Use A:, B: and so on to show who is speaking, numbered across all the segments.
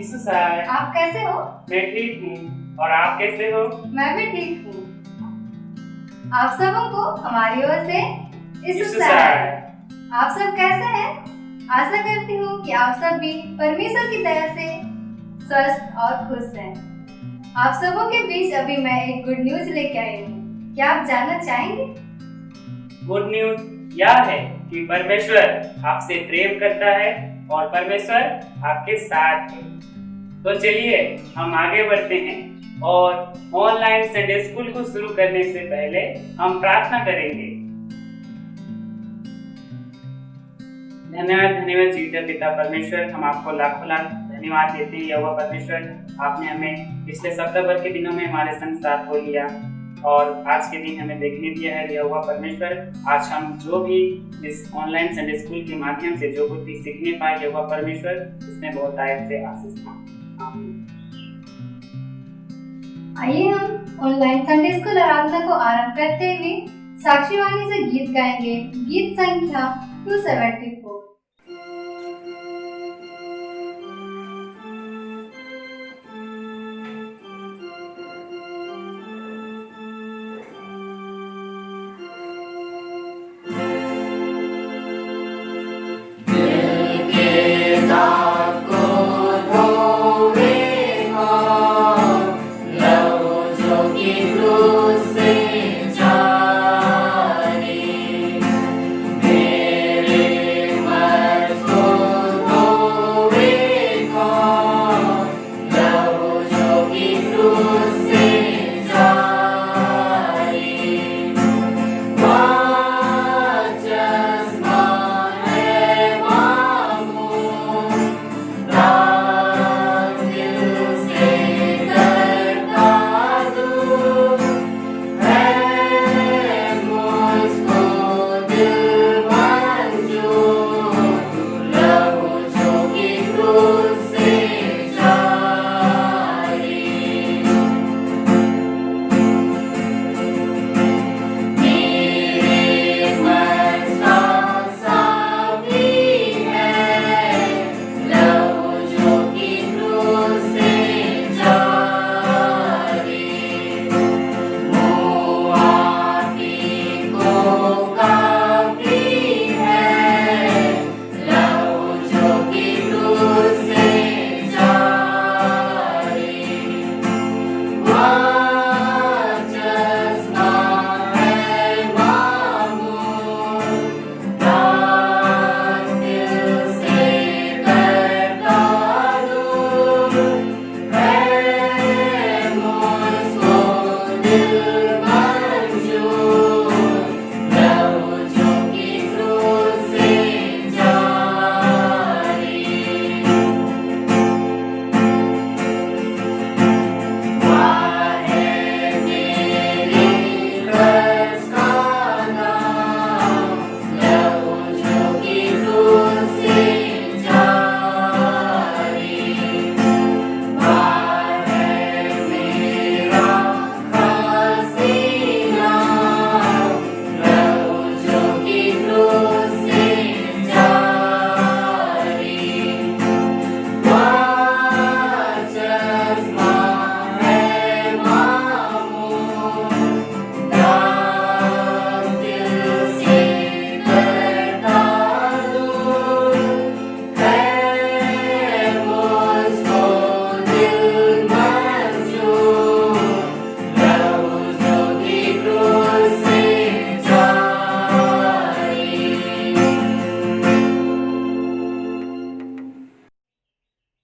A: यीशु sir.
B: आप कैसे हो?
A: मैं ठीक हूँ, और आप कैसे हो?
B: मैं भी ठीक हूँ। आप सबको हमारी ओर से यीशु सर। आप सब कैसे हैं? आशा करती हूँ कि आप सब भी परमेश्वर की दया से स्वस्थ और खुश हैं। आप सबों के बीच अभी मैं एक गुड न्यूज लेके आई हूँ। क्या आप जानना चाहेंगे?
A: गुड न्यूज यह है कि परमेश्वर आपसे प्रेम करता है और परमेश्वर आपके साथ है। तो चलिए हम आगे बढ़ते हैं और ऑनलाइन संडे स्कूल को शुरू करने से पहले हम प्रार्थना करेंगे। धन्यवाद धन्यवाद जीवित पिता परमेश्वर, हम आपको लाखों लाख धन्यवाद देते हैं। यहोवा परमेश्वर, आपने हमें पिछले सप्ताह भर के दिनों में हमारे संग साथ हो लिया और आज के दिन हमें देखने दिया है। यहोवा परमेश्वर, आज हम जो भी इस ऑनलाइन संडे स्कूल के माध्यम से जो कुछ भी सीखने पाए, यहोवा परमेश्वर इसमें बहुत आयत से आशीष पाए।
B: आइए हम ऑनलाइन संडे स्कूल आराधना को आरंभ करते हुए साक्षीवाणी से गीत गाएंगे। गीत संख्या 274।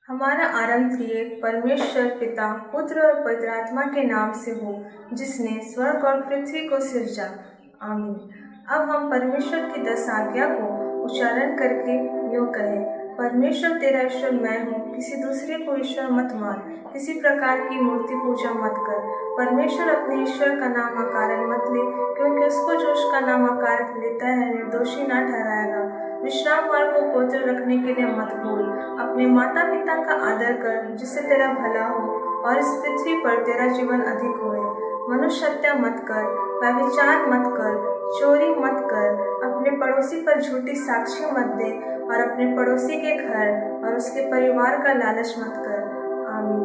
C: हमारा आरंभ त्रिएक परमेश्वर पिता पुत्र और पवित्र आत्मा के नाम से हो, जिसने स्वर्ग और पृथ्वी को सिरजा। आमीन। अब हम परमेश्वर की 10 आज्ञा को उच्चारण करके यूँ कहें। परमेश्वर तेरा ईश्वर मैं हूँ, किसी दूसरे को ईश्वर मत मान, किसी प्रकार की मूर्ति पूजा मत कर। परमेश्वर अपने ईश्वर का नाम अकारण मत ले, क्योंकि उसको जो उसका नाम अकारण लेता है निर्दोषी न ठहराएगा। विश्राम वार को पवित्र रखने के लिए मत भूल। अपने माता पिता का आदर कर, जिससे तेरा भला हो और इस पृथ्वी पर तेरा जीवन अधिक होए। मनुष्य हत्या मत कर, व्यभिचार मत कर, चोरी मत कर, अपने पड़ोसी पर झूठी साक्षी मत दे और अपने पड़ोसी के घर और उसके परिवार का लालच मत कर। आमीन।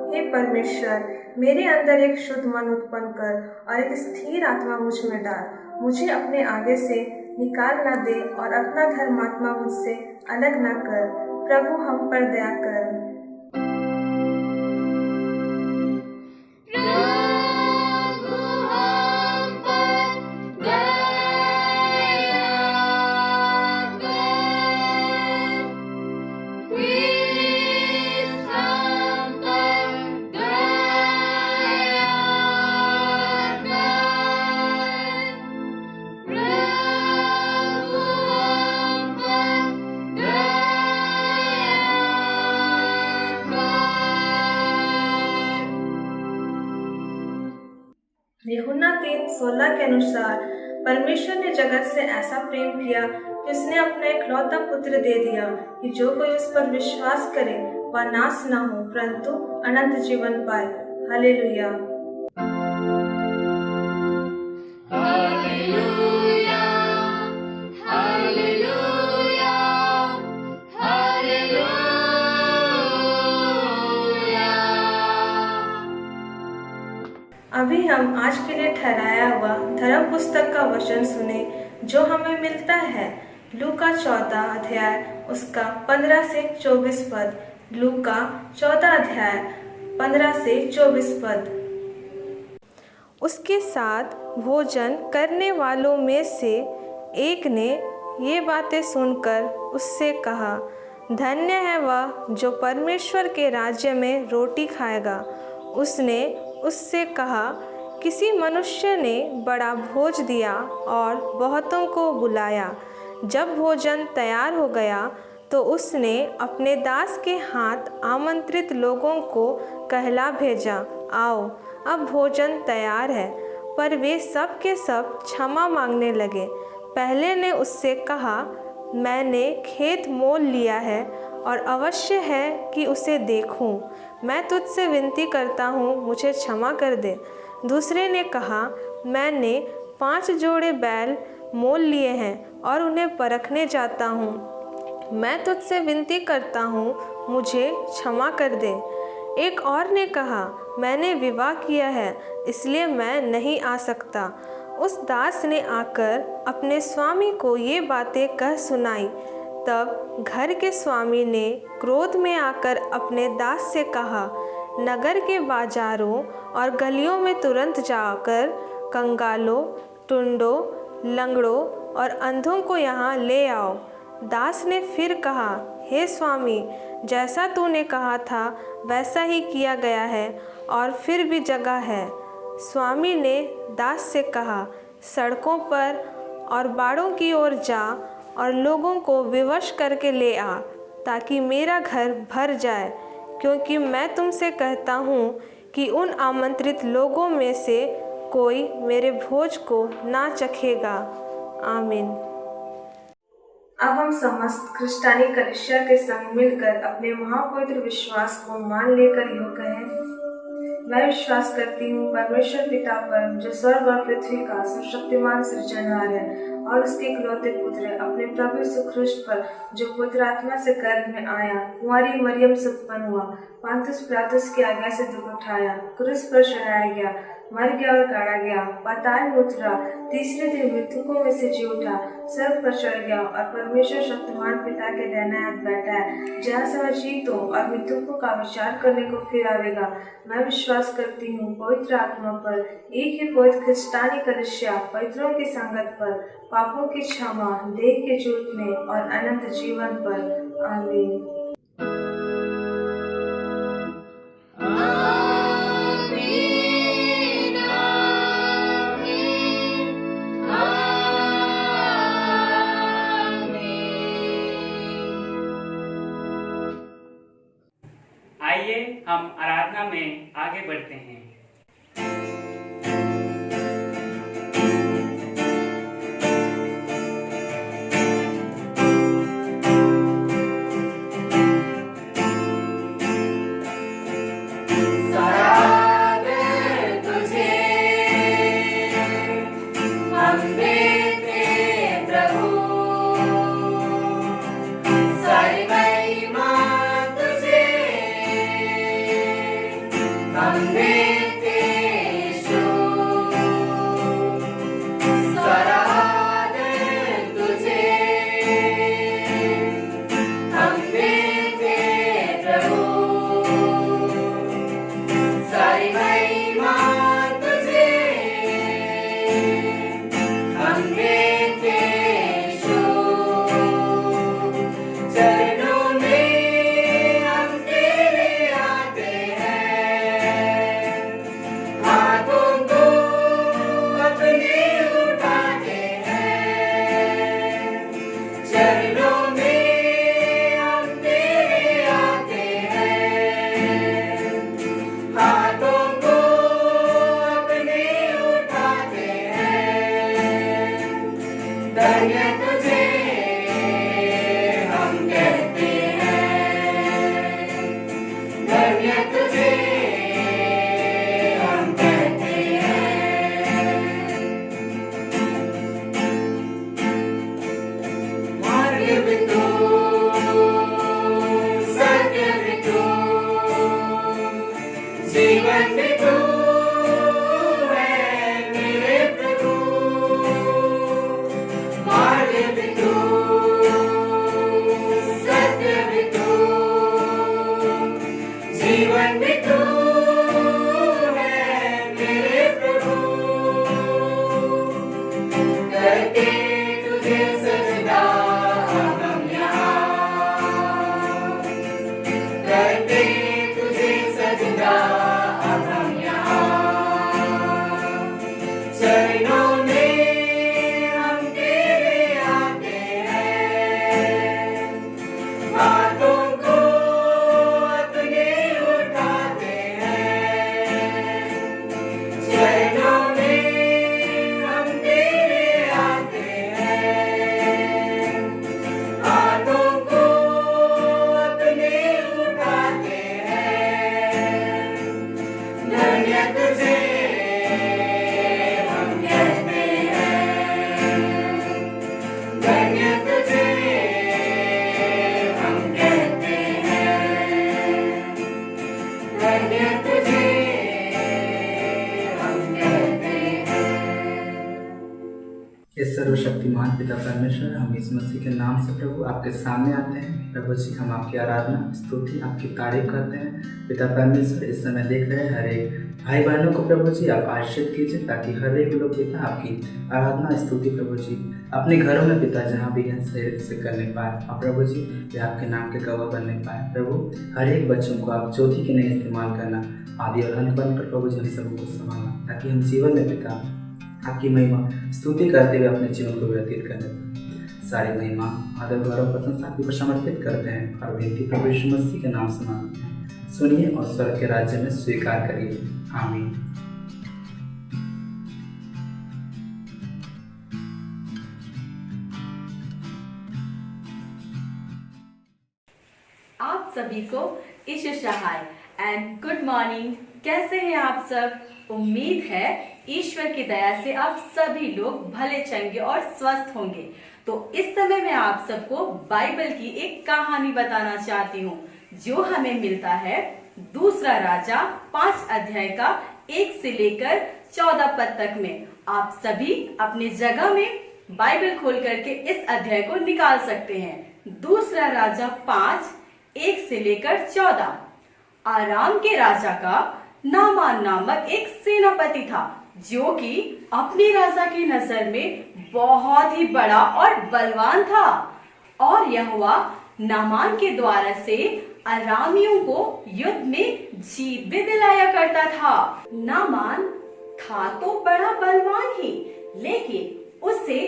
C: हे परमेश्वर, मेरे अंदर एक शुद्ध मन उत्पन्न कर और एक स्थिर आत्मा मुझ में डाल। मुझे अपने आगे से निकाल न दे और अपना धर्मात्मा मुझसे अलग न कर। प्रभु हम पर दया कर। यूहन्ना 3:16 के अनुसार परमेश्वर ने जगत से ऐसा प्रेम किया कि उसने अपना इकलौता पुत्र दे दिया कि जो कोई उस पर विश्वास करे वह नाश न हो परंतु अनंत जीवन पाए। हालेलुया। अभी हम आज के लिए ठहराया हुआ धर्म पुस्तक का वचन सुने जो हमें मिलता है लूका 14 अध्याय उसका 15 से 24 पद। लूका 14 अध्याय 15 से 24 पद। उसके साथ भोजन करने वालों में से एक ने ये बातें सुनकर उससे कहा, धन्य है वह जो परमेश्वर के राज्य में रोटी खाएगा। उसने उससे कहा, किसी मनुष्य ने बड़ा भोज दिया और बहुतों को बुलाया। जब भोजन तैयार हो गया तो उसने अपने दास के हाथ आमंत्रित लोगों को कहला भेजा, आओ अब भोजन तैयार है। पर वे सब के सब क्षमा मांगने लगे। पहले ने उससे कहा, मैंने खेत मोल लिया है और अवश्य है कि उसे देखूं। मैं तुझसे विनती करता हूँ, मुझे क्षमा कर दे। दूसरे ने कहा, मैंने 5 जोड़े बैल मोल लिए हैं और उन्हें परखने जाता हूँ। मैं तुझसे विनती करता हूँ, मुझे क्षमा कर दे। एक और ने कहा, मैंने विवाह किया है इसलिए मैं नहीं आ सकता। उस दास ने आकर अपने स्वामी को ये बातें कह सुनाई। तब घर के स्वामी ने क्रोध में आकर अपने दास से कहा, नगर के बाजारों और गलियों में तुरंत जाकर कंगालों, टुंडों, लंगड़ों और अंधों को यहाँ ले आओ। दास ने फिर कहा, हे स्वामी, जैसा तूने कहा था वैसा ही किया गया है और फिर भी जगह है। स्वामी ने दास से कहा, सड़कों पर और बाड़ों की ओर जा और लोगों को विवश करके ले आ, ताकि मेरा घर भर जाए। क्योंकि मैं तुमसे कहता हूँ कि उन आमंत्रित लोगों में से कोई मेरे भोज को ना चखेगा। आमीन। अब हम समस्त क्रिस्तानी कलीसिया के संग मिलकर अपने महापवित्र विश्वास को मान लेकर यूँ कहें, मैं विश्वास करती हूँ परमेश्वर पिता पर जो स्वर्ग और पृथ्वी का सर्वशक्तिमान सृजनहार है, और उसके इकलौते पुत्र अपने प्रभु यीशु ख्रिस्त पर जो पवित्र आत्मा से गर्भ में आया, कुंवारी मरियम से उत्पन्न हुआ, पुन्तियुस पिलातुस की आज्ञा से दुख उठाया, क्रूस पर चढ़ाया गया, मर गया और गाड़ा गया, पाताल में उतरा, तीसरे दिन मृतकों में से जी उठा, स्वर्ग पर चढ़ गया और परमेश्वर शक्तिमान पिता के दाहिने हाथ बैठा है, जहाँ से वह जीतों और मृतकों का विचार करने को फिर आवेगा। मैं विश्वास करती हूँ पवित्र आत्मा पर, एक ही पवित्र क्रिस्तानी कलीसिया, पवित्रों की संगत पर, पापों की क्षमा, देह के छूटने और अनंत जीवन पर। आमीन।
A: आइए हम आराधना में आगे बढ़ते हैं।
B: हम देते यीशु सारा आदर तुझे, हम देते प्रभु सारी महिमा तुझे, हम देते यीशु चरणों में हम तेरे आते हैं, हाथों को अपने उठाते हैं, चरणों में हम तेरे आते हैं, हाथों को अपने उठाते हैं, धन्य तुझे हम कहते हैं, धन्य तुझे हम कहते हैं। मार्ग भी तू, सत्य भी तू, जीवन भी तू है मेरे प्रभु, मार्ग भी तू, सत्य भी तू, जीवन भी तू है मेरे प्रभु, करके तुझे सजदा हम यहाँ, करके तुझे सजदा हम यहाँ, चरणों में हम तेरे आते हैं, हाथों को अपने उठाते हैं, चरणों में हम तेरे आते हैं, हाथों को अपने उठाते हैं, धन्य तुझे हम कहते हैं, धन्य तुझे हम कहते हैं, धन्य तुझे हम कहते हैं।
D: इस सर्वशक्तिमान पिता परमेश्वर, हम इस मसीह के नाम से प्रभु आपके सामने आते हैं। प्रभु जी, हम आपकी आराधना स्तुति आपकी तारीफ करते हैं। पिता परमेश्वर, इस समय देख रहे हैं हर एक भाई बहनों को प्रभु जी आप आशीर्वाद कीजिए, ताकि हर एक लोग पिता आपकी आराधना स्तुति प्रभु जी अपने घरों में पिता जहाँ भी हैं सही से करने पाए, और प्रभु जी वे आपके नाम के गवाह बनने पाए। प्रभु हर एक बच्चों को आप ज्योति के नहीं इस्तेमाल करना, आदि और अंत बनकर प्रभु जी हम सबको संभालना, ताकि हम जीवन में पिता आपकी महिमा स्तुति करते हुए अपने जीवन को व्यतीत करने सारी महिमा आदर गौरव प्रशंसा आपको समर्पित करते हैं और विनती प्रभु यीशु मसीह के नाम से मांगते हैं। सुनिए और स्वर्ग के राज्य में स्वीकार करिए। आमीन।
E: आप सभी को ईशु सहाय एंड गुड मॉर्निंग। कैसे हैं आप सब? उम्मीद है ईश्वर की दया से आप सभी लोग भले चंगे और स्वस्थ होंगे। तो इस समय मैं आप सबको बाइबल की एक कहानी बताना चाहती हूँ, जो हमें मिलता है दूसरा राजा 5 अध्याय का 1 से लेकर 14 पद तक में। आप सभी अपने जगह में बाइबल खोल करके इस अध्याय को निकाल सकते हैं। दूसरा राजा 5 1 से लेकर 14। आराम के राजा का नामान नामक एक सेनापति था, जो कि अपने राजा की नजर में बहुत ही बड़ा और बलवान था, और यहोवा नामान के द्वारा से अरामियों को युद्ध में जीत भी दिलाया करता था। नामान था तो बड़ा बलवान ही, लेकिन उसे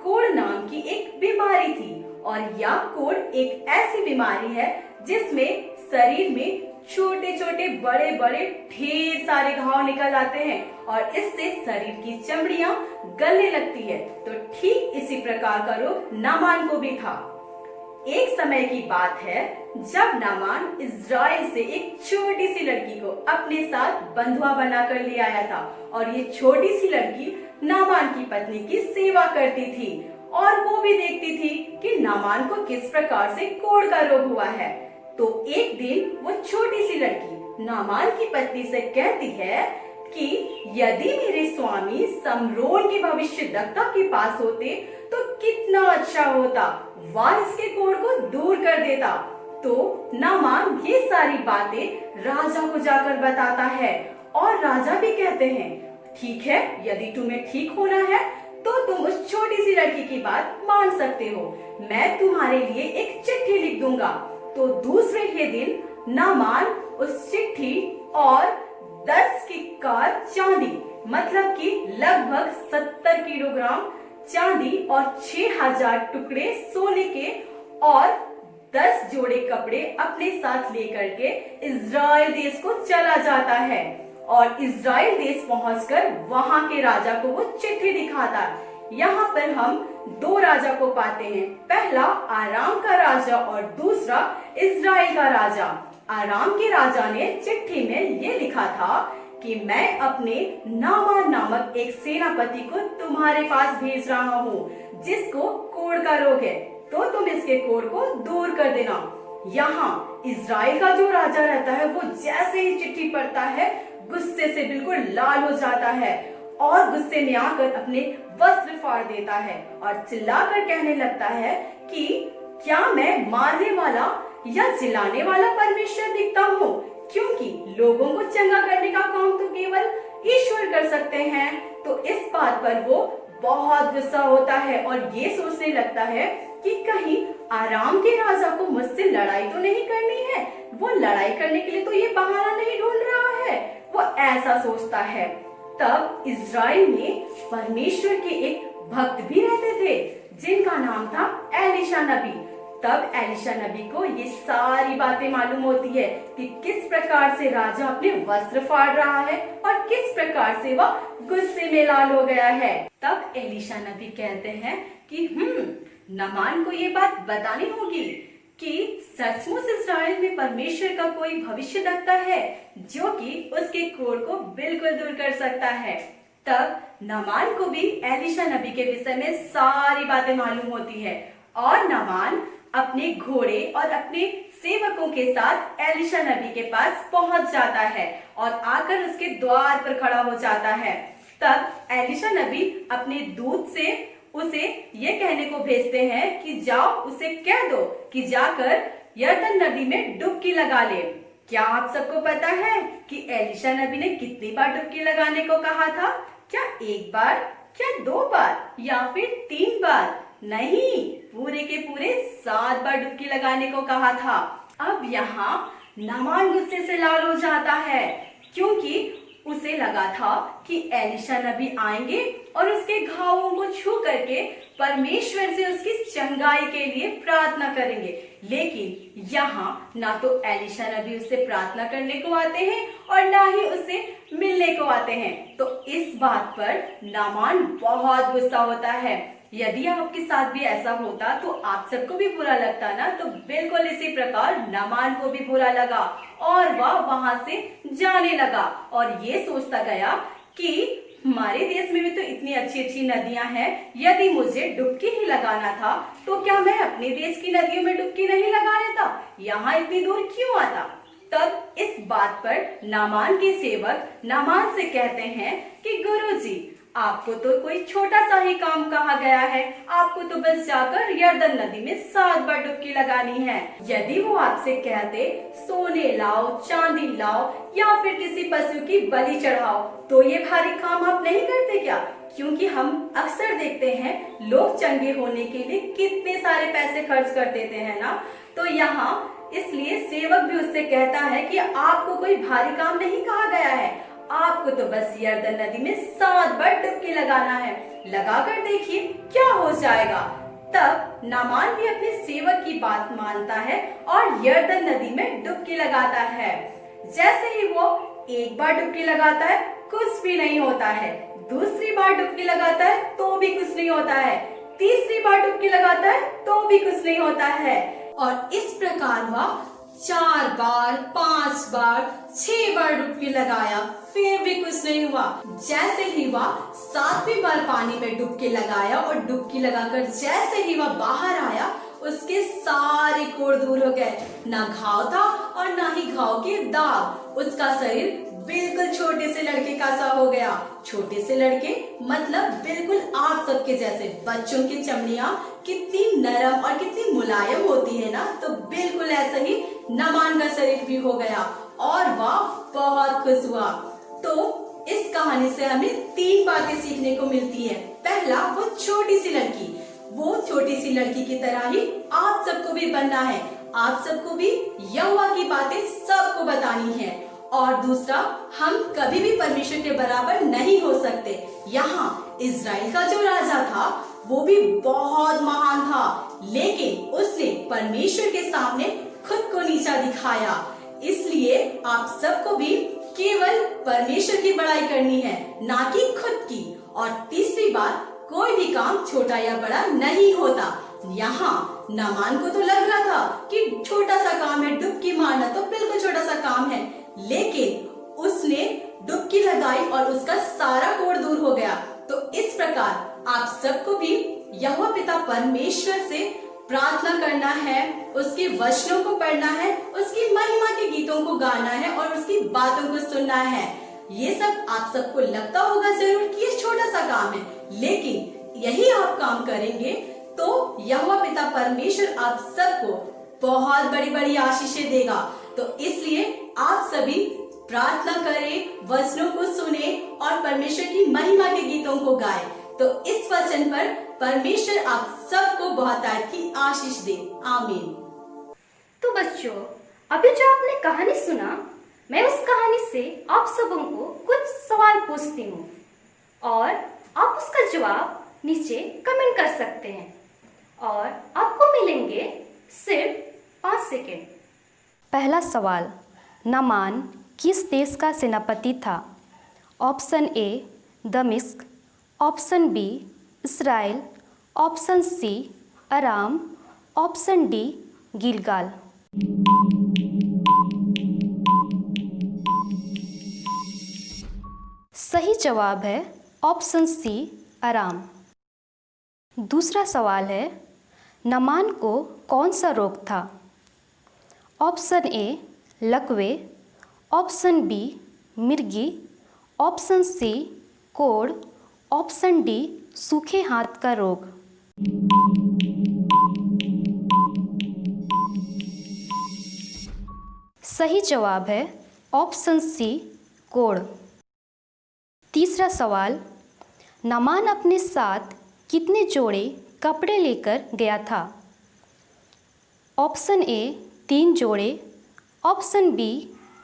E: कोढ़ नाम की एक बीमारी थी, और यह कोढ़ एक ऐसी बीमारी है जिसमें शरीर में छोटे छोटे बड़े बड़े ढेर सारे घाव निकल आते हैं, और इससे शरीर की चमड़ियां गलने लगती है। तो ठीक इसी प्रकार का रोग नामान को भी था। एक समय की बात है, जब नामान इज़राइल से एक छोटी सी लड़की को अपने साथ बंधुआ बनाकर ले आया था, और ये छोटी सी लड़की नामान की पत्नी की सेवा करती थी, और वो भी देखती थी कि नामान को किस प्रकार से कोढ़ का रोग हुआ है। तो एक दिन वो छोटी सी लड़की नामान की पत्नी से कहती है कि यदि मेरे स्वामी समरोन की भविष्यद्वक्ता के पास होते तो कितना अच्छा होता, वह इसके कोढ़ को दूर कर देता। तो नामान ये सारी बातें राजा को जाकर बताता है और राजा भी कहते हैं ठीक है, यदि तुम्हें ठीक होना है तो तुम उस छोटी सी लड़की की बात मान सकते हो, मैं तुम्हारे लिए एक चिट्ठी लिख दूंगा। तो दूसरे ही दिन नामान उस चिट्ठी और 10 किक्कार चांदी, मतलब कि लगभग 70 किलोग्राम चांदी और 6000 टुकड़े सोने के और 10 जोड़े कपड़े अपने साथ लेकर के इज़राइल देश को चला जाता है और इज़राइल देश पहुंचकर वहां के राजा को वो चिट्ठी दिखाता है। यहाँ पर हम 2 राजा को पाते हैं, पहला आराम का राजा और दूसरा इज़राइल का राजा। आराम के राजा ने चिट्ठी में ये लिखा था कि मैं अपने नामान नामक एक सेनापति को तुम्हारे पास भेज रहा हूँ जिसको कोढ़ का रोग है, तो तुम इसके कोढ़ को दूर कर देना। यहाँ इज़राइल का जो राजा रहता है वो जैसे ही चिट्ठी पढ़ता है गुस्से से बिल्कुल लाल हो जाता है और गुस्से में आकर अपने वस्त्र फाड़ देता है और चिल्लाकर कहने लगता है कि क्या मैं मारने वाला या जिलाने वाला परमेश्वर दिखता हूँ, क्योंकि लोगों को चंगा करने का काम तो केवल ईश्वर कर सकते हैं। तो इस बात पर वो बहुत गुस्सा होता है और ये सोचने लगता है कि कहीं आराम के राजा को मुझसे लड़ाई तो नहीं करनी है, वो लड़ाई करने के लिए तो ये बहाना नहीं ढूंढ रहा है, वो ऐसा सोचता है। तब इज़राइल में परमेश्वर के एक भक्त भी रहते थे जिनका नाम था एलीशा नबी। तब एलीशा नबी को ये सारी बातें मालूम होती है कि किस प्रकार से राजा अपने वस्त्र फाड़ रहा है और किस प्रकार से वह गुस्से में लाल हो गया है। तब एलीशा नबी कहते हैं कि नामान को ये बात बतानी होगी कि सचमुच इज़राइल में परमेश्वर का कोई भविष्यद्वक्ता है जो कि उसके कोढ़ को बिल्कुल दूर कर सकता है। तब नामान को भी एलीशा नबी के विषय में सारी बातें मालूम होती है और नामान अपने घोड़े और अपने सेवकों के साथ एलीशा नबी के पास पहुंच जाता है और आकर उसके द्वार पर खड़ा हो जाता है। तब एलीशा नबी अपने दूत से उसे ये कहने को भेजते हैं कि जाओ उसे कह दो कि जाकर यरदन नदी में डुबकी लगा ले। क्या आप सबको पता है कि एलीशा नबी ने कितनी बार डुबकी लगाने को कहा था? क्या 1 बार, क्या 2 बार या फिर 3 बार? नहीं, पूरे के पूरे 7 बार डुबकी लगाने को कहा था। अब यहाँ नामान गुस्से से लाल हो जाता है क्योंकि उसे लगा था कि एलीशा नबी आएंगे और उसके घावों को छू करके परमेश्वर से उसकी चंगाई के लिए प्रार्थना करेंगे, लेकिन यहाँ ना तो एलीशा नबी उससे प्रार्थना करने को आते हैं और ना ही उससे मिलने को आते हैं। तो इस बात पर नामान बहुत गुस्सा होता है। यदि आपके साथ भी ऐसा होता तो आप सबको भी बुरा लगता ना, तो बिल्कुल इसी प्रकार नामान को भी बुरा लगा और वह वहां से जाने लगा और ये सोचता गया कि हमारे देश में भी तो इतनी अच्छी अच्छी नदियां हैं, यदि मुझे डुबकी ही लगाना था तो क्या मैं अपने देश की नदियों में डुबकी नहीं लगा लेता, यहाँ इतनी दूर क्यों आता। तब इस बात पर नामान के सेवक नामान से कहते हैं कि गुरुजी, आपको तो कोई छोटा सा ही काम कहा गया है, आपको तो बस जाकर यरदन नदी में 7 बार डुबकी लगानी है। यदि वो आपसे कहते सोने लाओ, चांदी लाओ या फिर किसी पशु की बलि चढ़ाओ, तो ये भारी काम आप नहीं करते क्या? क्योंकि हम अक्सर देखते हैं लोग चंगे होने के लिए कितने सारे पैसे खर्च कर देते हैं ना। तो यहाँ इसलिए सेवक भी उससे कहता है कि आपको कोई भारी काम नहीं कहा गया है, आपको तो बस यरदन नदी में 7 बार डुबकी लगाना है, लगाकर देखिए क्या हो जाएगा। तब नामान भी अपने सेवक की बात मानता है और यरदन नदी में डुबकी लगाता है। जैसे ही वो 1 बार डुबकी लगाता है कुछ भी नहीं होता है, दूसरी बार डुबकी लगाता है तो भी कुछ नहीं होता है, तीसरी बार डुबकी लगाता है तो भी कुछ नहीं होता है और इस प्रकार वह 4 बार, 5 बार, 6 बार डुबकी लगाया, फिर भी कुछ नहीं हुआ। जैसे ही वह 7वीं बार पानी में डुबकी लगाया और डुबकी लगाकर जैसे ही वह बाहर आया, उसके सारे कोढ़ दूर हो गए। ना घाव था और ना ही घाव के दाग। उसका शरीर बिल्कुल छोटे से लड़के का सा हो गया। छोटे से लड़के मतलब बिल्कुल आप सबके जैसे। बच्चों की चमड़ियां कितनी नरम और कितनी मुलायम होती है ना, तो बिल्कुल ऐसा ही नमान का शरीर भी हो गया और वह बहुत खुश हुआ। तो इस कहानी से हमें 3 बातें सीखने को मिलती है। पहला, वो छोटी सी लड़की, वो छोटी सी लड़की की तरह ही आप सबको भी बनना है। आप सबको भी यहोवा की बातें सबको बतानी है। और दूसरा, हम कभी भी परमेश्वर के बराबर नहीं हो सकते। यहाँ इज़राइल का जो राजा था वो भी बहुत महान था, लेकिन उसने परमेश्वर के सामने खुद को नीचा दिखाया। इसलिए आप सबको भी केवल परमेश्वर की बड़ाई करनी है, ना कि खुद की। और तीसरी बात, कोई भी काम छोटा या बड़ा नहीं होता। यहाँ नामान को तो लग रहा था कि छोटा सा काम है, डुबकी मारना तो बिल्कुल छोटा सा काम है, लेकिन उसने डुबकी लगाई और उसका सारा कोढ़ दूर हो गया। तो इस प्रकार आप सबको भी यहोवा पिता परमेश्वर से प्रार्थना करना है, उसके वचनों को पढ़ना है, उसकी महिमा के गीतों को गाना है और उसकी बातों को सुनना है। ये सब आप सबको लगता होगा जरूर कि ये छोटा सा काम है, लेकिन यही आप काम करेंगे तो यहोवा पिता परमेश्वर आप सबको बहुत बड़ी बड़ी आशीषें देगा। तो इसलिए आप सभी प्रार्थना करें, वचनों को सुने और परमेश्वर की महिमा के गीतों को गाएं। तो इस वचन पर परमेश्वर आप सबको बहुत की आशीष दे। आमीन।
B: तो बच्चों, अभी जो आपने कहानी सुना, मैं उस कहानी से आप सबों को कुछ सवाल पूछती हूँ और आप उसका जवाब नीचे कमेंट कर सकते हैं और आपको मिलेंगे सिर्फ 5 सेकेंड। पहला सवाल, नामान किस देश का सेनापति था? ऑप्शन ए दमिश्क, option B Israel, option C Aram, option D Gilgal. सही जवाब है ऑप्शन सी अराम। दूसरा सवाल है, नामान को कौन सा रोग था? ऑप्शन ए लकवे, ऑप्शन बी मिर्गी, ऑप्शन सी कोढ़, ऑप्शन डी सूखे हाथ का रोग। सही जवाब है ऑप्शन सी कोढ़। तीसरा सवाल, नामान अपने साथ कितने जोड़े कपड़े लेकर गया था? ऑप्शन ए 3 जोड़े, ऑप्शन बी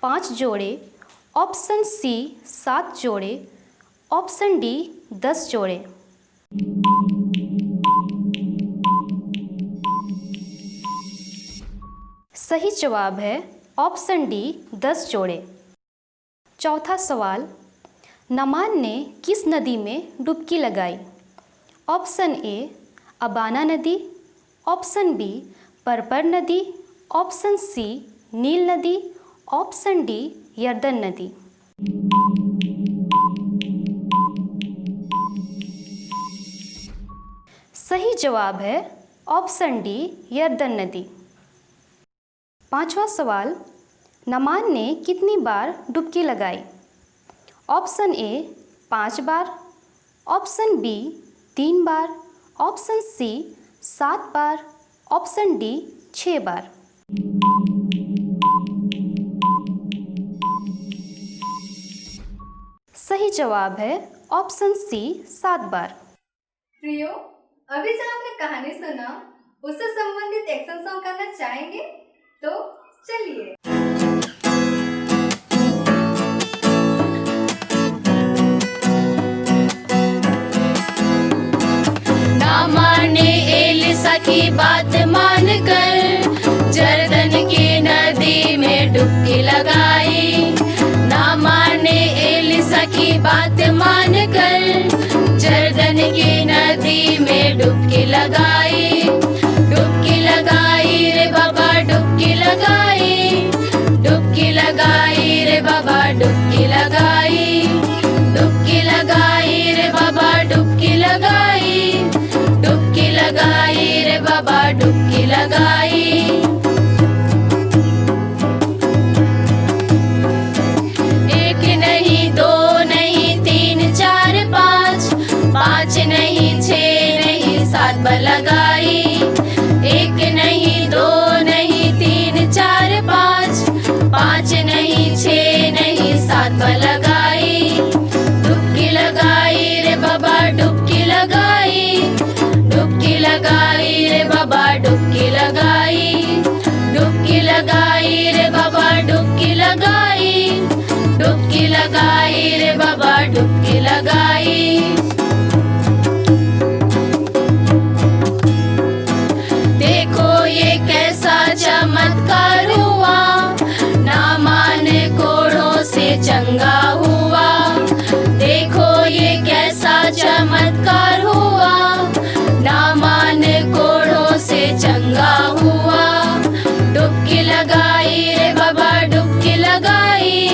B: 5 जोड़े, ऑप्शन सी 7 जोड़े, ऑप्शन डी 10 जोड़े। सही जवाब है ऑप्शन डी 10 जोड़े। चौथा सवाल, नामान ने किस नदी में डुबकी लगाई? ऑप्शन ए अबाना नदी, ऑप्शन बी परपर नदी, ऑप्शन सी नील नदी, ऑप्शन डी यर्दन नदी। सही जवाब है ऑप्शन डी यर्दन नदी। पांचवा सवाल, नामान ने कितनी बार डुबकी लगाई? ऑप्शन ए 5 बार, ऑप्शन बी 3 बार, ऑप्शन सी 7 बार, ऑप्शन डी 6 बार। सही जवाब है ऑप्शन सी 7 बार।
F: प्रियो, अभी जो आपने कहानी सुना उससे संबंधित एक्शन सॉन्ग करना चाहेंगे? तो चलिए।
G: नामान ने एलिसा की बात मानकर जर्दन की नदी में डुबकी लगाई। नामान ने एलिसा की बात मानकर जर्दन की नदी में डुबकी लगाई। डुबकी लगाई रे बाबा डुबकी लगाई, डुबकी लगाई रे बाबा डुबकी लगाई, डुबकी लगाई रे बाबा डुबकी लगाई, डुबकी लगाई रे बाबा डुबकी लगाई। एक नहीं दो नहीं तीन चार पाँच, पाँच नहीं छः नहीं सात बार लगाई। एक नहीं दो नहीं तीन चार पाँच, पाँच नहीं छः नहीं सात बार लगाई। डुबकी लगाई रे बाबा डुबकी लगाई, डुबकी लगाई रे बाबा डुबकी लगाई। डुबकी लगाई रे बाबा डुबकी लगाई, डुबकी लगाई रे बाबा डुबकी लगाई। देखो ये कैसा चमत्कार हुआ, ना माने कोढ़ों से चंगा हुआ। देखो ये कैसा चमत्कार हुआ, ना माने कोढ़ों से चंगा हुआ। डुबकी लगाई रे बाबा डुबकी लगाई,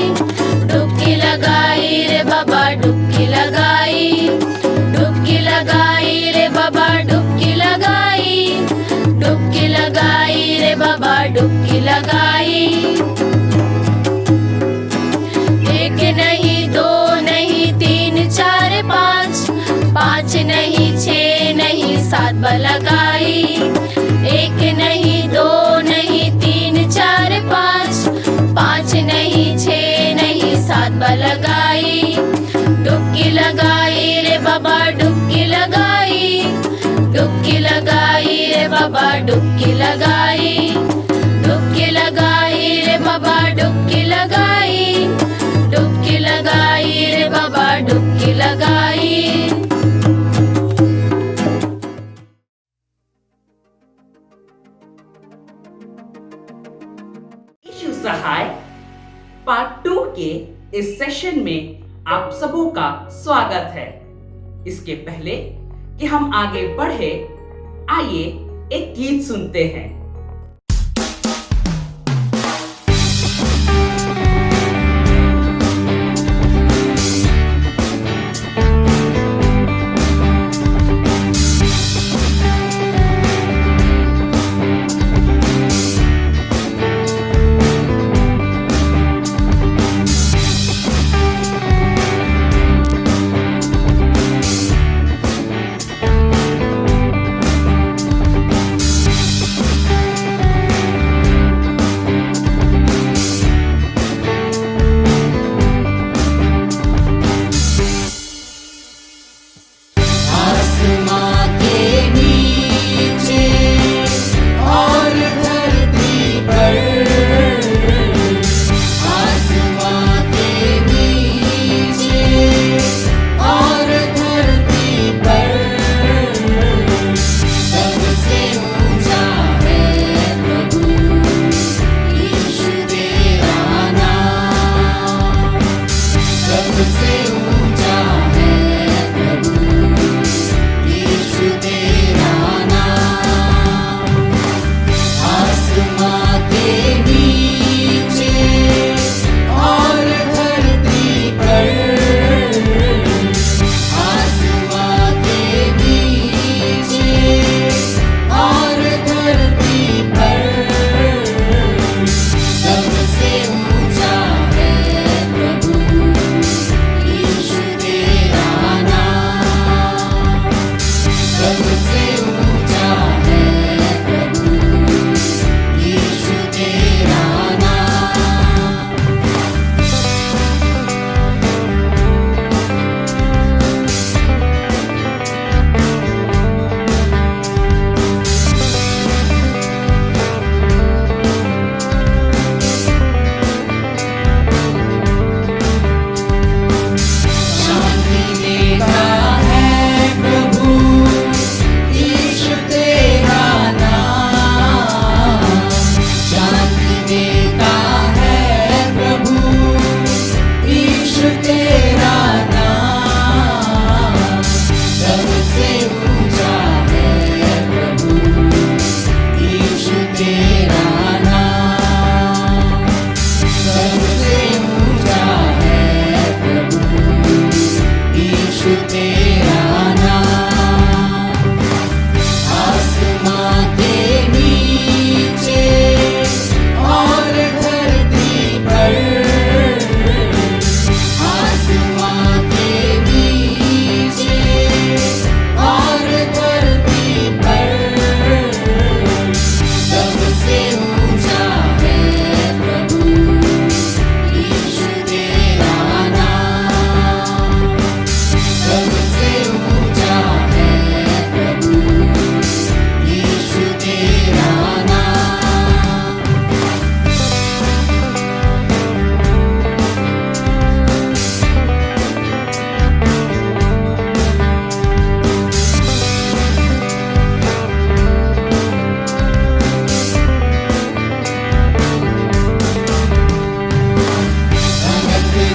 G: डुबकी लगाई रे बाबा डुबकी लगाई। डुबकी लगाई रे बाबा डुबकी लगाई, डुबकी लगाई रे बाबा डुबकी लगाई। एक नहीं दो नहीं तीन चार पाँच, पाँच नहीं छः नहीं सात बार लगाई। एक नहीं दो नहीं तीन चार पाँच, पाँच नहीं छः नहीं सात बार लगाई। डुबकी लगाई रे बाबा डुबकी लगाई, डुबकी लगाई रे बाबा डुबकी लगाई। डुबकी लगाई रे बाबा डुबकी लगाई, डुबकी लगाई रे बाबा डुबकी लगाई।
H: यीशु सहाय पार्ट 2 के इस सेशन में आप सबों का स्वागत है। इसके पहले कि हम आगे बढ़े, आइए एक गीत सुनते हैं।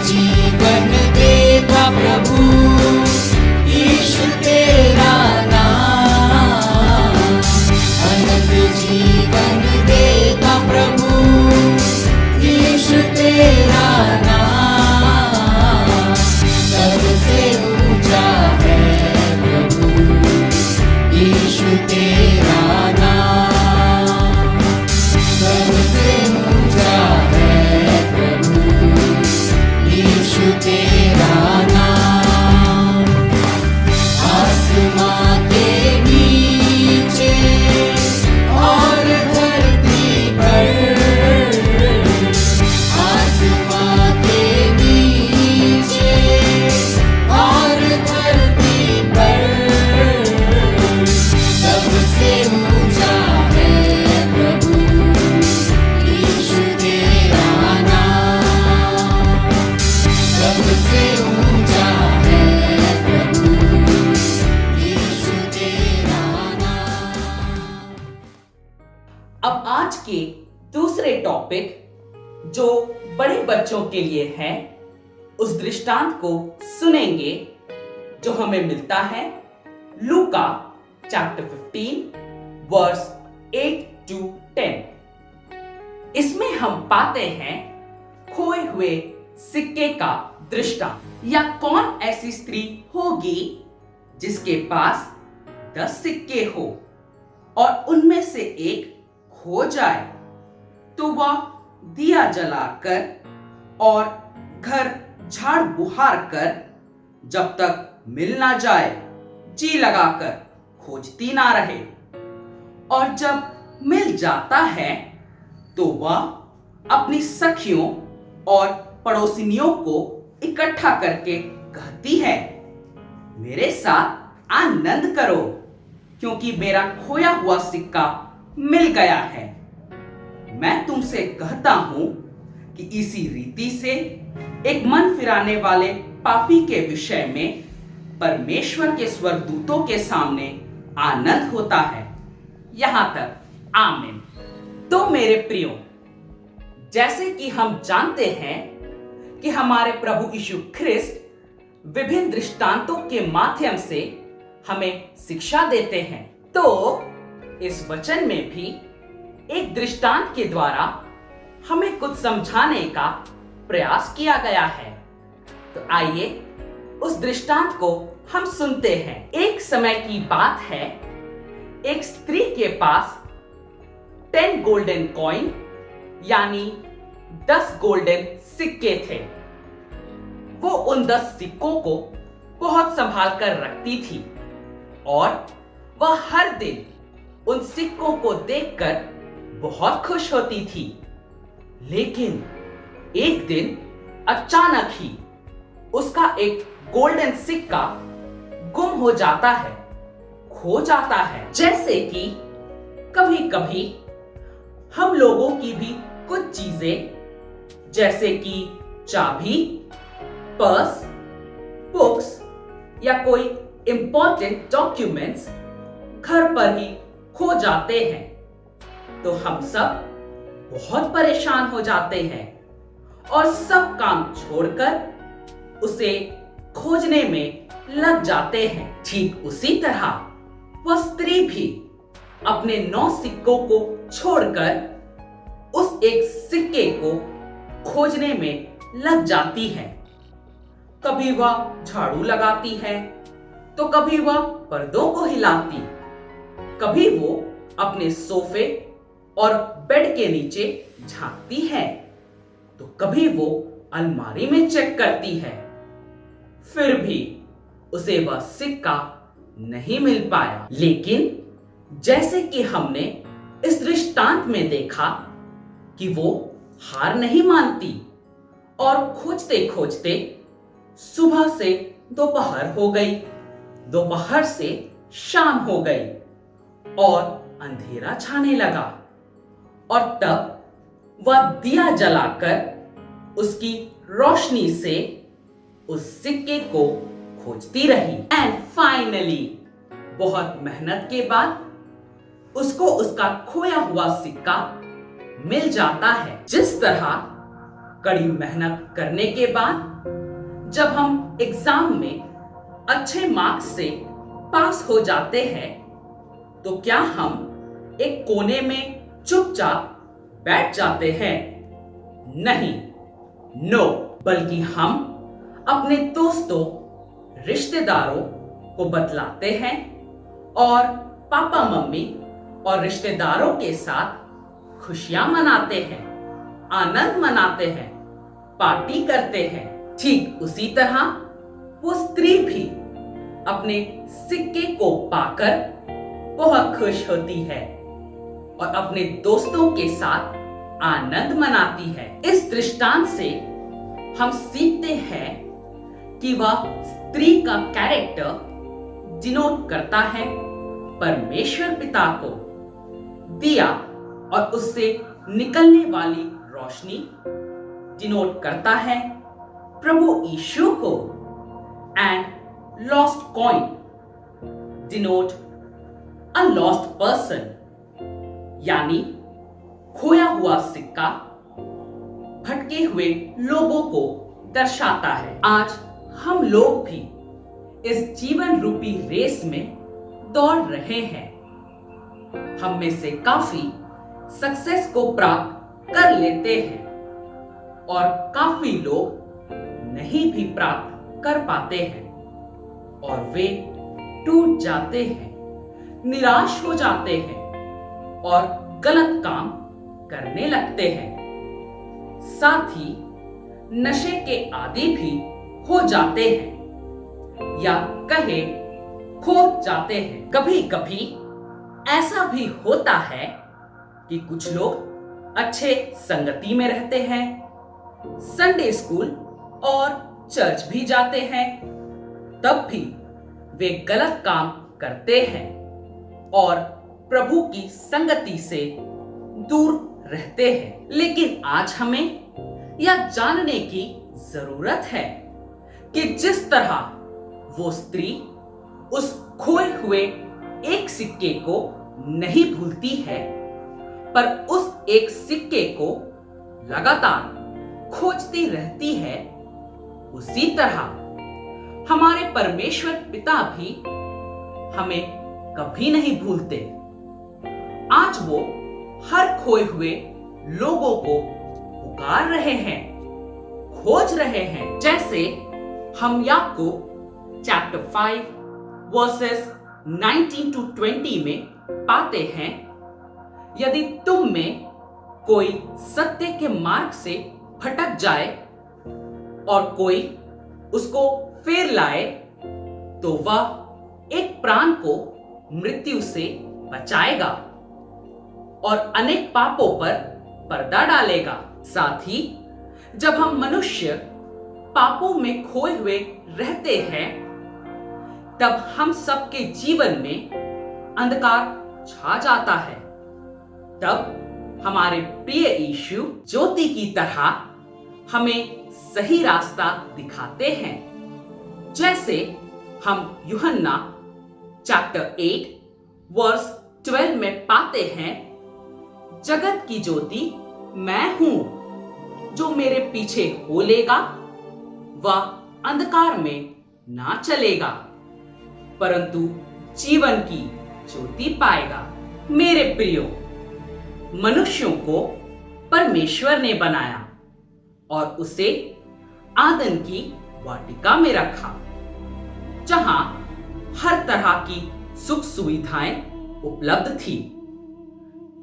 I: जीवन देता प्रभु यीशु तेरा नाम, अनंत जीवन देता प्रभु यीशु तेरा नाम, सबसे ऊंचा है प्रभु यीशु तेरा नाम, सबसे ऊंचा है प्रभु यीशु तेरा नाम। आसमां के नीचे और धरती पर, आसमां के नीचे और धरती पर, सबसे ऊंचा है प्रभु यीशु तेरा नाम, सबसे ऊंचा है प्रभु यीशु तेरा नाम।
H: अब आज के दूसरे टॉपिक जो बड़े बच्चों के लिए है, उस दृष्टांत को सुनेंगे जो हमें मिलता है लूका चैप्टर 15 वर्स 8 to 10। इसमें हम पाते हैं खोए हुए सिक्के का दृष्टांत। या कौन ऐसी स्त्री होगी जिसके पास 10 सिक्के हो और उनमें से एक खो जाए, तो वह दिया जलाकर और घर झाड़ बुहार कर जब तक मिल ना जाए जी लगाकर खोजती ना रहे, और जब मिल जाता है तो वह अपनी सखियों और पड़ोसिनियों को इकट्ठा करके कहती है, मेरे साथ आनंद करो क्योंकि मेरा खोया हुआ सिक्का मिल गया है। मैं तुमसे कहता हूं कि इसी रीति से एक मन फिराने वाले पापी के विषय में परमेश्वर के स्वर्गदूतों के सामने आनंद होता है। यहां तक आमीन। तो मेरे प्रियो, जैसे कि हम जानते हैं कि हमारे प्रभु यीशु ख्रिस्त विभिन्न दृष्टांतों के माध्यम से हमें शिक्षा देते हैं, तो इस वचन में भी एक दृष्टांत के द्वारा हमें कुछ समझाने का प्रयास किया गया है। तो आइए उस दृष्टांत को हम सुनते हैं। एक समय की बात है, एक स्त्री के पास 10 गोल्डन कॉइन यानी 10 गोल्डन सिक्के थे। वो उन 10 सिक्कों को बहुत संभाल कर रखती थी और वह हर दिन उन सिक्कों को देखकर बहुत खुश होती थी। लेकिन एक दिन अचानक ही उसका एक गोल्डन सिक्का गुम हो जाता है, खो जाता है। जैसे कि कभी कभी हम लोगों की भी कुछ चीजें जैसे कि चाबी, पर्स, बुक्स या कोई इंपॉर्टेंट डॉक्यूमेंट्स घर पर ही खो जाते हैं, तो हम सब बहुत परेशान हो जाते हैं और सब काम छोड़कर उसे खोजने में लग जाते हैं। ठीक उसी तरह वह स्त्री भी अपने 9 सिक्कों को छोड़कर उस एक सिक्के को खोजने में लग जाती है। कभी वह झाड़ू लगाती है, तो कभी वह पर्दों को हिलाती, कभी वो अपने सोफे और बेड के नीचे झांकती है, तो कभी वो अलमारी में चेक करती है। फिर भी उसे वह सिक्का नहीं मिल पाया। लेकिन जैसे कि हमने इस दृष्टांत में देखा कि वो हार नहीं मानती और खोजते खोजते सुबह से दोपहर हो गई, दोपहर से शाम हो गई और अंधेरा छाने लगा, और तब वह दिया जलाकर उसकी रोशनी से उस सिक्के को खोजती रही। एंड फाइनली बहुत मेहनत के बाद उसको उसका खोया हुआ सिक्का मिल जाता है। जिस तरह कड़ी मेहनत करने के बाद जब हम एग्जाम में अच्छे मार्क्स से पास हो जाते हैं तो क्या हम एक कोने में चुपचाप बैठ जाते हैं? नहीं, नो, बल्कि हम अपने दोस्तों, रिश्तेदारों को बतलाते हैं और पापा मम्मी और रिश्तेदारों के साथ खुशियां मनाते हैं, आनंद मनाते हैं, पार्टी करते हैं। ठीक उसी तरह वो स्त्री भी अपने सिक्के को पाकर बहुत खुश होती है और अपने दोस्तों के साथ आनंद मनाती है। इस दृष्टांत से हम सीखते हैं कि वह स्त्री का कैरेक्टर डिनोट करता है परमेश्वर पिता को, दिया और उससे निकलने वाली रोशनी डिनोट करता है प्रभु यीशु को, and lost coin denote a lost person, यानी खोया हुआ सिक्का भटके हुए लोगों को दर्शाता है। आज हम लोग भी इस जीवन रूपी रेस में दौड़ रहे हैं। हम में से काफी सक्सेस को प्राप्त कर लेते हैं और काफी लोग नहीं भी प्राप्त कर पाते हैं और वे टूट जाते हैं, निराश हो जाते हैं और गलत काम करने लगते हैं। साथ ही नशे के आदी भी हो जाते हैं या कहे खो जाते हैं। कभी कभी ऐसा भी होता है कि कुछ लोग अच्छे संगति में रहते हैं, संडे स्कूल और चर्च भी जाते हैं, तब भी वे गलत काम करते हैं और प्रभु की संगति से दूर रहते हैं। लेकिन आज हमें यह जानने की जरूरत है कि जिस तरह वो स्त्री उस खोए हुए एक सिक्के को नहीं भूलती है, पर उस एक सिक्के को लगातार खोजती रहती है, उसी तरह हमारे परमेश्वर पिता भी हमें कभी नहीं भूलते। आज वो हर खोए हुए लोगों को पुकार रहे हैं, खोज रहे हैं। जैसे हम याकूब चैप्टर 5 वर्सेस 19 to 20 में पाते हैं, यदि तुम में कोई सत्य के मार्ग से भटक जाए और कोई उसको फेर लाए तो वह एक प्राण को मृत्यु से बचाएगा और अनेक पापों पर पर्दा डालेगा। साथ ही जब हम मनुष्य पापों में खोए हुए रहते हैं, तब हम सबके जीवन में अंधकार छा जाता है। तब हमारे प्रिय यीशु ज्योति की तरह हमें सही रास्ता दिखाते हैं। जैसे हम यूहन्ना चैप्टर 8 वर्स 12 में पाते हैं, जगत की ज्योति मैं हूं, जो मेरे पीछे हो लेगा वह अंधकार में ना चलेगा परंतु जीवन की ज्योति पाएगा। मेरे प्रियो, मनुष्यों को परमेश्वर ने बनाया और उसे आदन की वाटिका में रखा, जहां हर तरह की सुख सुविधाएं उपलब्ध थी।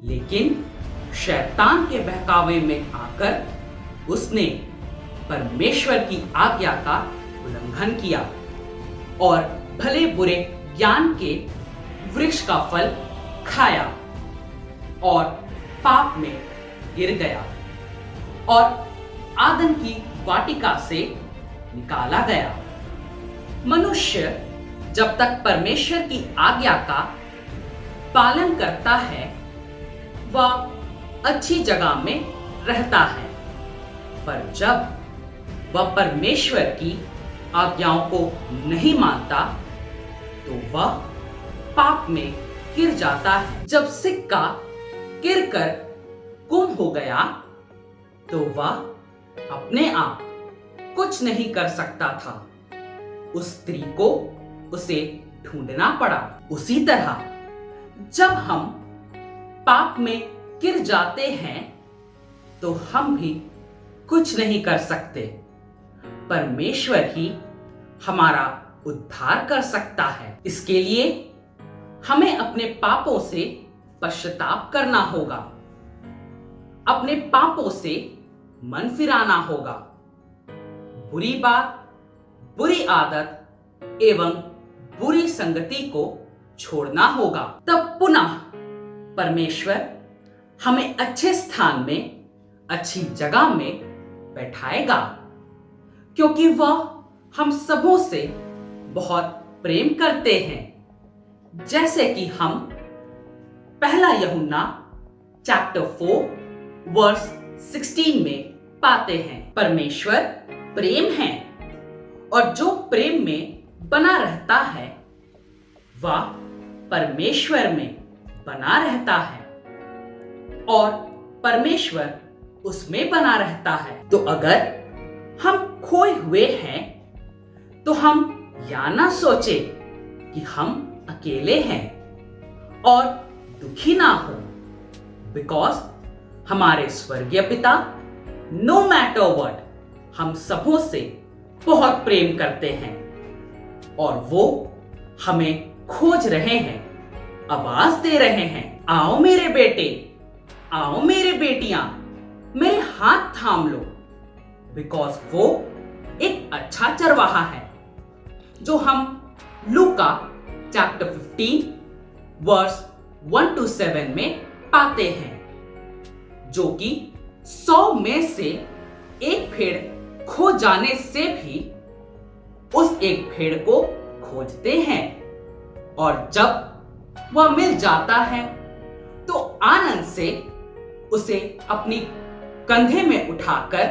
H: लेकिन शैतान के बहकावे में आकर उसने परमेश्वर की आज्ञा का उल्लंघन किया और भले बुरे ज्ञान के वृक्ष का फल खाया और पाप में गिर गया और आदम की वाटिका से निकाला गया। मनुष्य जब तक परमेश्वर की आज्ञा का पालन करता है, वह अच्छी जगह में रहता है, पर जब वह परमेश्वर की आज्ञाओं को नहीं मानता तो वह पाप में गिर जाता है। जब सिक्का गिरकर गुम हो गया तो वह अपने आप कुछ नहीं कर सकता था। उस स्त्री को उसे ढूंढना पड़ा। उसी तरह जब हम पाप में गिर जाते हैं तो हम भी कुछ नहीं कर सकते। परमेश्वर ही हमारा उद्धार कर सकता है। इसके लिए हमें अपने पापों से पश्चाताप करना होगा, अपने पापों से मन फिराना होगा, बुरी बात, बुरी आदत एवं बुरी संगति को छोड़ना होगा। तब पुनः परमेश्वर हमें अच्छे स्थान में, अच्छी जगह में बैठाएगा, क्योंकि वह हम सबों से बहुत प्रेम करते हैं। जैसे कि हम पहला यूहन्ना चैप्टर 4 वर्स 16 में पाते हैं। परमेश्वर प्रेम है और जो प्रेम में बना रहता है वह परमेश्वर में बना रहता है और परमेश्वर उसमें बना रहता है। तो अगर हम खोए हुए हैं तो हम या ना सोचे कि हम अकेले हैं और दुखी ना हो, बिकॉज हमारे स्वर्गीय पिता नो मैटर व्हाट हम सबों से बहुत प्रेम करते हैं और वो हमें खोज रहे हैं, आवाज दे रहे हैं, आओ मेरे बेटे, आओ मेरे बेटियां, मेरे हाथ थाम लो, बिकॉज वो एक अच्छा चरवाहा है जो हम लूका चैप्टर 15 वर्स 1 to 7 में पाते हैं, जो कि 100 में से एक भेड़ खो जाने से भी उस एक भेड़ को खोजते हैं और जब वह मिल जाता है तो आनंद से उसे अपनी कंधे में उठाकर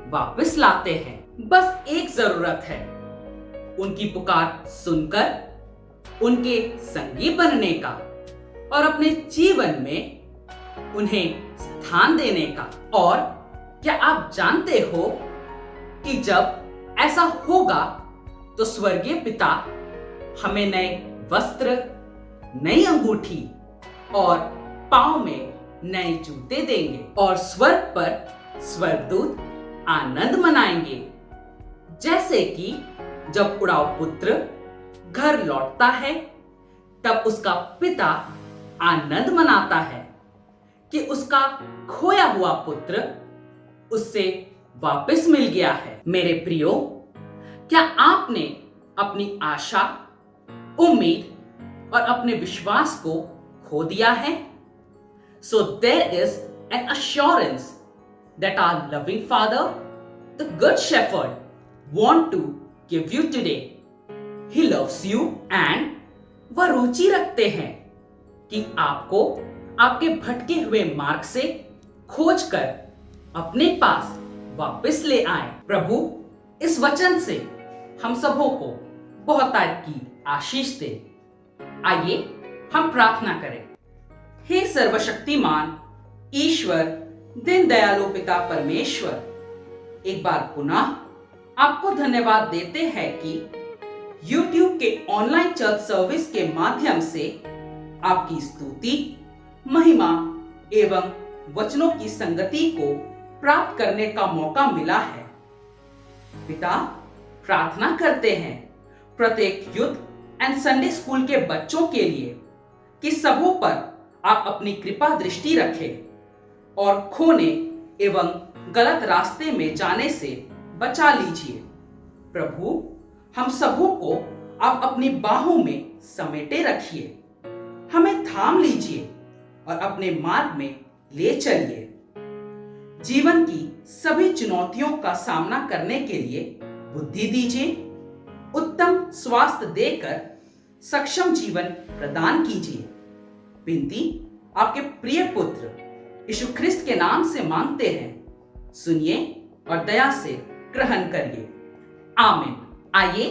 H: वापस लाते हैं। बस एक जरूरत है, उनकी पुकार सुनकर उनके संगी बनने का और अपने जीवन में उन्हें स्थान देने का। और क्या आप जानते हो कि जब ऐसा होगा तो स्वर्गीय पिता हमें नए वस्त्र, नई अंगूठी और पांव में नए जूते देंगे और स्वर्ग पर स्वर्गदूत आनंद मनाएंगे। जैसे कि जब उड़ाऊ पुत्र घर लौटता है तब उसका पिता आनंद मनाता है कि उसका खोया हुआ पुत्र उससे वापस मिल गया है। मेरे प्रियो, क्या आपने अपनी आशा, उम्मीद और अपने विश्वास को खो दिया है? So there is an assurance that our loving Father, the Good Shepherd, want to give you today. He loves you and वह रुचि रखते हैं कि आपको आपके भटके हुए मार्ग से खोजकर अपने पास वापस ले आए। प्रभु इस वचन से हम सबों को बहुत की आशीष दे। आइए हम प्रार्थना करें। हे सर्वशक्तिमान ईश्वर, दिन दयालु पिता परमेश्वर, एक बार पुनः आपको धन्यवाद देते हैं कि YouTube के ऑनलाइन चर्च सर्विस के माध्यम से आपकी स्तुति, महिमा एवं वचनों की संगति को प्राप्त करने का मौका मिला है। पिता, प्रार्थना करते हैं प्रत्येक यूथ एंड संडे स्कूल के बच्चों के लिए कि सबों पर आप अपनी कृपा दृष्टि रखें और खोने एवं गलत रास्ते में जाने से बचा लीजिए। प्रभु, हम सबों को आप अपनी बाहों में समेटे रखिए, हमें थाम लीजिए और अपने मार्ग में ले चलिए। जीवन की सभी चुनौतियों का सामना करने के लिए बुद्धि दीजिए, उत्तम स्वास्थ्य देकर सक्षम जीवन प्रदान कीजिए। विनती आपके प्रिय पुत्र यीशु ख्रिस्त के नाम से मांगते हैं, सुनिए और दया से ग्रहण करिए। आमीन। आइए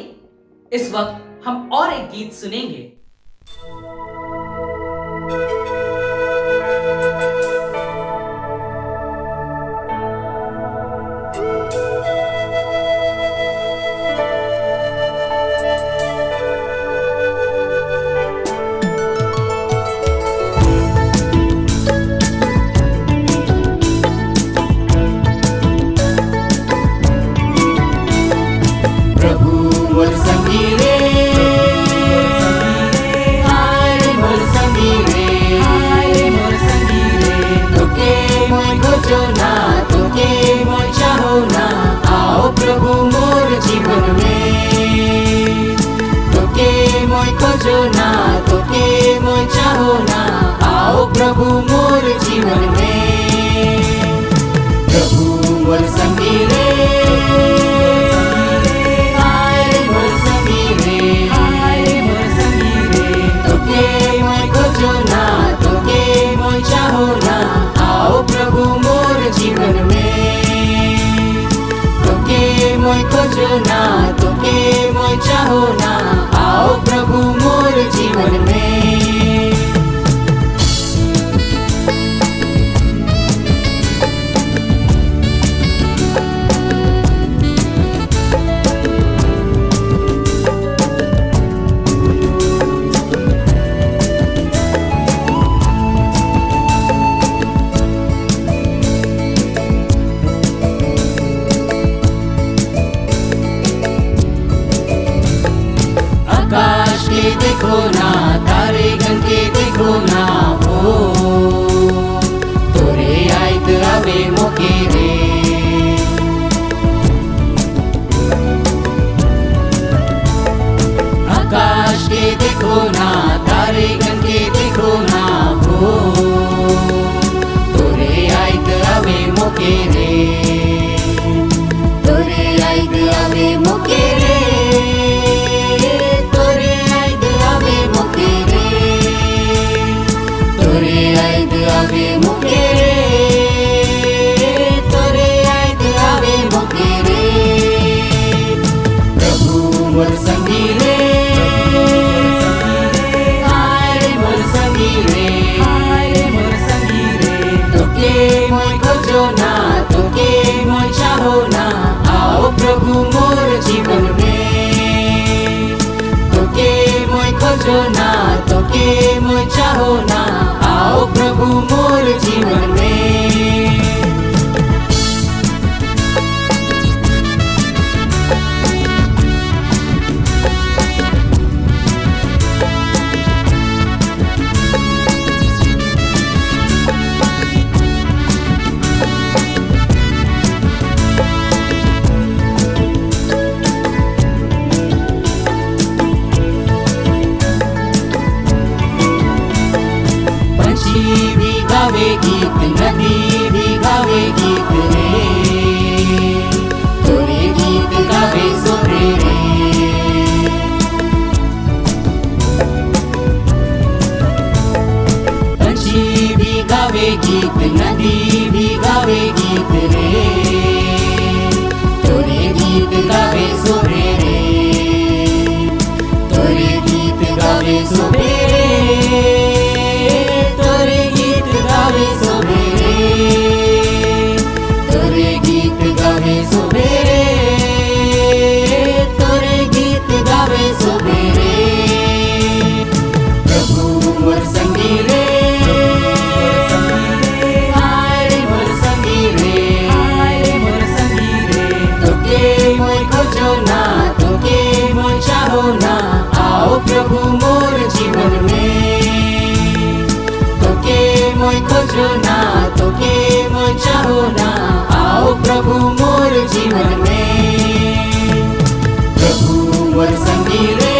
H: इस वक्त हम और एक गीत सुनेंगे।
I: प्रभु मोर जीवन में। तोके मोय खोजो ना, तोके मोय चाहो ना, आओ प्रभु मोर जीवन में। प्रभु मोर संगी रे, आए मोर संगी रे, आए मोर संगी रे। तोके मोय खोजो ना, तोके मोय चाहो ना, आओ प्रभु मोर जीवन में। तोके मोय खोजो ना, तोके मोय चाहो ना, आओ प्रभु मोर जीवन में। आकाश के देखो ना, तारे गन के देखो ना, हो तोरे आइत आवे मोके रे। आकाश के देखो ना, तारे गन के देखो ना, हो तोरे आइत आवे मोके रे। तोरे आइत आवे मोके रे, आवे मोके रे, तोरे आइत आवे मोके रे। प्रभु मोर संगी रे, आए मोर संगी रे, आए मोर संगी रे। तोके मोय खोजो ना, तोके मोय चाहो ना, आओ प्रभु मोर जीवन में। तोके मोय खोजो ना, तोके मोय चाहो ना, आओ प्रभु मोर जीवन में। भी गावे गीत, नदी भी गावे गीत रे, तोरे गीत गावे सोरे रे। पंछी भी गावे गीत, नदी भी गावे गीत रे, तोरे गीत गावे सोरे रे। तोरे गीत गावे सोरे रे, तोरे गीत गावे सोबेरे, तोरे गीत गावे सोबेरे, तोरे गीत गावे सोबेरे। प्रभु मोर संगी रे, आए मोर संगी रे, आए मोर संगी रे। तोके मोय खोजो ना, तोके मोय चाहो ना, आओ प्रभु मोर जीवन में। तोके मोय खोजो ना, तोके मोय चाहो ना, आओ प्रभु मोर जीवन में। प्रभु मोर संगी रे,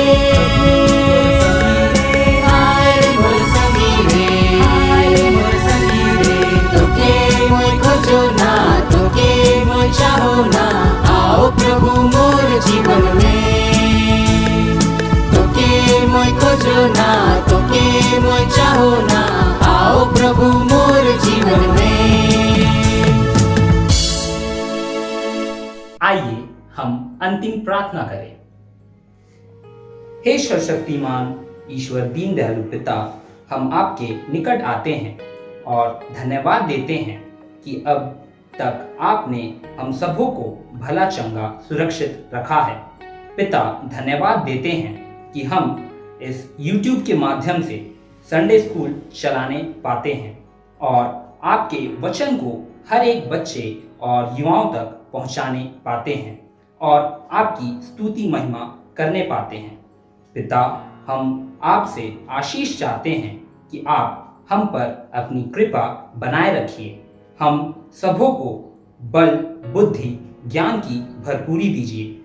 I: आए मोर संगी रे, आए मोर संगी रे। तोके मोय खोजो ना, तोके मोय चाहो ना, आओ प्रभु मोर जीवन में। तोके मोय खोजो ना, तोके मोय चाहो ना, आओ प्रभु मोर जीवन में।
H: आइए हम अंतिम प्रार्थना करें। हे सर्वशक्तिमान ईश्वर दीन दयालु पिता, हम आपके निकट आते हैं और धन्यवाद देते हैं कि अब तक आपने हम सबों को भला चंगा सुरक्षित रखा है। पिता, धन्यवाद देते हैं कि हम इस YouTube के माध्यम से संडे स्कूल चलाने पाते हैं और आपके वचन को हर एक बच्चे और युवाओं तक पहुंचाने पाते हैं और आपकी स्तुति महिमा करने पाते हैं। पिता, हम आपसे आशीष चाहते हैं कि आप हम पर अपनी कृपा बनाए रखिए। हम सबों को बल, बुद्धि
J: ज्ञान की भरपूरी दीजिए।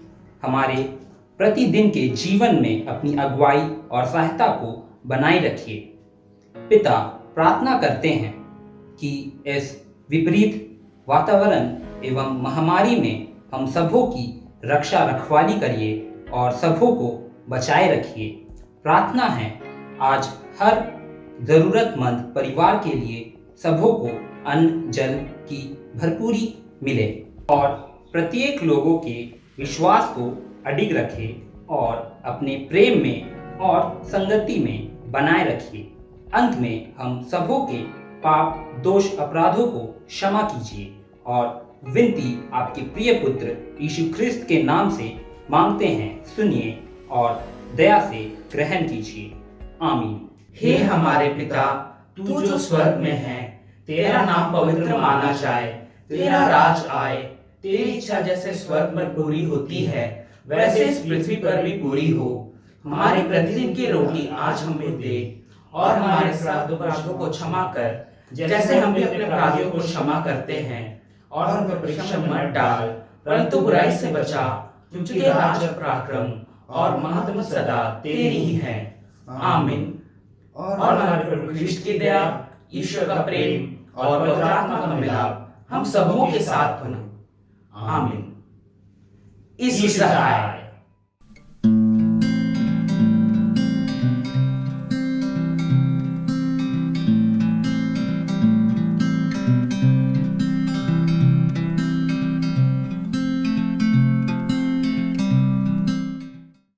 J: हमारे प्रतिदिन के जीवन में अपनी अगुवाई और सहायता को बनाए रखिए। पिता, प्रार्थना करते हैं कि इस विपरीत वातावरण एवं महामारी में हम सबों की रक्षा रखवाली करिए और सबों को बचाए रखिए। प्रार्थना है आज हर ज़रूरतमंद परिवार के लिए सबों को अन्न जल की भरपूरी मिले और प्रत्येक लोगों के विश्वास को अडिग रखे और अपने प्रेम में और संगति में बनाए रखिए। अंत में हम सबों के पाप दोष अपराधों को क्षमा कीजिए और विनती आपके प्रिय पुत्र यीशु ख्रिस्त के नाम से मांगते हैं, सुनिए और दया से ग्रहण कीजिए। आमीन।
H: हे हमारे पिता, तू जो स्वर्ग में है, तेरा नाम पवित्र माना जाए, तेरा राज आए, तेरी इच्छा जैसे स्वर्ग में पूरी होती है वैसे इस पृथ्वी पर भी पूरी हो। हमारी प्रतिदिन की रोटी आज हमें दे और हमारे अपराधों को क्षमा कर जैसे हम भी अपने अपराधियों को क्षमा करते हैं, और हम पर परीक्षा में मत डाल परंतु बुराई से बचा, क्योंकि राज और पराक्रम और महत्व सदा तेरी ही है। आमीन। और हमारे प्रभु ख्रिस्त की दया, ईश्वर का प्रेम और पवित्र आत्मा का मिलाप हम सबों के साथ बना। आमीन। इस सहाय